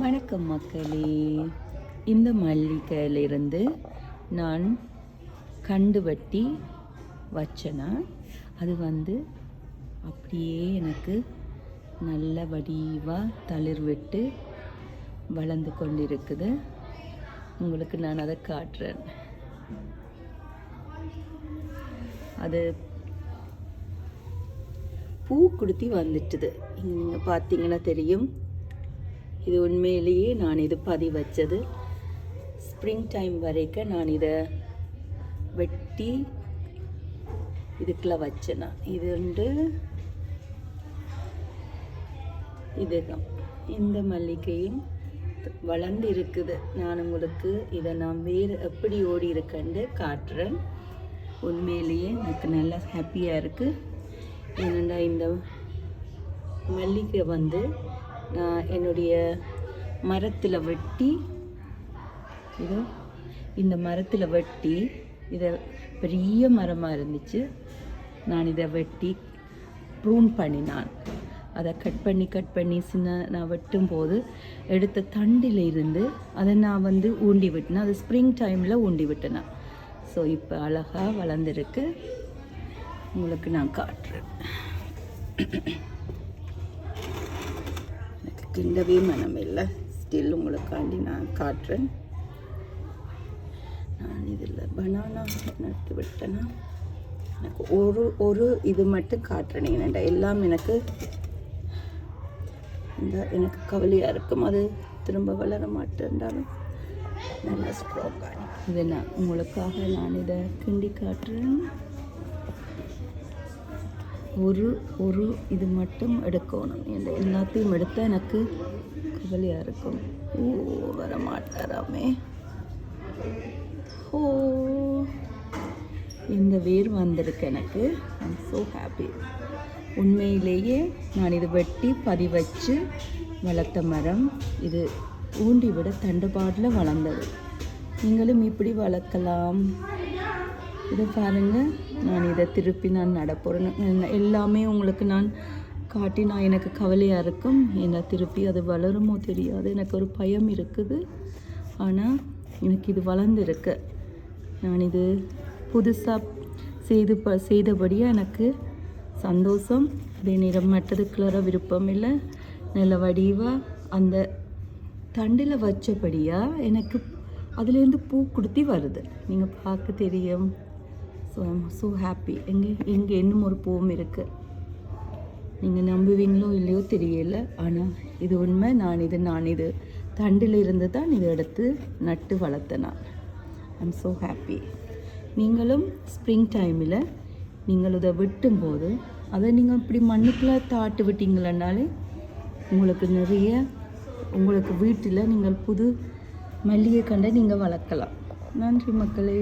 வணக்கம் மக்களே. இந்த மல்லிகையிலிருந்து நான் கண்டு வெட்டி வச்சேன்னா அது அப்படியே எனக்கு நல்ல வடிவாக தளிர் விட்டு வளர்ந்து கொண்டிருக்குது. உங்களுக்கு நான் அதை காட்டுறேன். அது பூ கொடுத்தி வந்துட்டுது. நீங்கள் பார்த்தீங்கன்னா தெரியும். இது உண்மையிலேயே நான் இது பதி வச்சது. ஸ்ப்ரிங் டைம் வரைக்கும் நான் இதை வெட்டி இதுக்குள்ள வச்சேன்னா இதுதான் இந்த மல்லிகையும் வளர்ந்து இருக்குது. நான் உங்களுக்கு இதை நான் வேறு எப்படி ஓடி இருக்கேன்னு காட்டுறேன். உண்மையிலேயே எனக்கு நல்லா ஹாப்பியாக இருக்குது. ஏன்னா இந்த மல்லிகை நான் என்னுடைய மரத்தில் வெட்டி இந்த மரத்தில் வெட்டி இதை பெரிய மரமாக இருந்துச்சு. நான் இதை வெட்டி ப்ரூன் பண்ணினான். அதை கட் பண்ணி நான் வெட்டும்போது எடுத்த தண்டில் இருந்து அதை நான் ஊண்டி விட்டேன். அது ஸ்ப்ரிங் டைமில் ஊண்டி விட்டேன். ஸோ இப்போ அழகாக வளர்ந்துருக்கு. உங்களுக்கு நான் காட்டுறேன். எனக்கு கிண்டவே மனம் இல்லை. ஸ்டில் உங்களுக்காண்டி நான் காட்டுறேன். நான் இதில் பனானா நட்டு விட்டேன்னா எனக்கு ஒரு இது மட்டும் காட்டுறேன். ஏன்னா எல்லாம் எனக்கு கவலையாக இருக்கும். அது திரும்ப வளர மாட்டேன்றாலும் நல்லா ஸ்ட்ராங்காக இதை உங்களுக்காக நான் இதை கிண்டி காட்டுறேன். ஒரு இது மட்டும் எடுக்கணும். இந்த எல்லாத்தையும் எடுத்தால் எனக்கு கவலையாக இருக்கும். வர மாட்டாராமே. இந்த வேர் வந்திருக்கு எனக்கு. I'm so happy. உண்மையிலேயே நான் இது வெட்டி பதி வச்சு வளர்த்த மரம். இது ஊண்டி விட தண்டுபாடில் வளர்ந்தது. நீங்களும் இப்படி வளர்க்கலாம். இதை பாருங்கள். நான் இதை திருப்பி நான் நடப்போகிறேன். எல்லாமே உங்களுக்கு நான் காட்டி எனக்கு கவலையாக இருக்கும். ஏன்னா திருப்பி அது வளருமோ தெரியாது. எனக்கு ஒரு பயம் இருக்குது. ஆனால் எனக்கு இது வளர்ந்துருக்கு. நான் இது புதுசாக செய்தபடியாக எனக்கு சந்தோஷம். அதே நேரம் மற்றது கிளற விருப்பம் இல்லை. நல்ல வடிவாக அந்த தண்டில் வச்சபடியாக எனக்கு அதுலேருந்து பூ கொடுத்தி வருது. நீங்கள் பார்க்க தெரியும். So I'm so happy. இங்கே இன்னும் ஒரு பூவும் இருக்குது. நீங்கள் நம்புவீங்களோ இல்லையோ தெரியல. ஆனால் இது உண்மை. நான் இது தண்டில் இருந்து தான் இதை எடுத்து நட்டு வளர்த்தேன். I'm so happy. நீங்களும் ஸ்ப்ரிங் டைமில் நீங்கள் இதை வெட்டும்போது அதை நீங்கள் இப்படி மண்ணுக்குள்ளே தாட்டு விட்டீங்களன்னாலே உங்களுக்கு நிறைய உங்களுக்கு வீட்டில் நீங்கள் புது மல்லிகை கண்டை நீங்கள் வளர்க்கலாம். நன்றி மக்களே.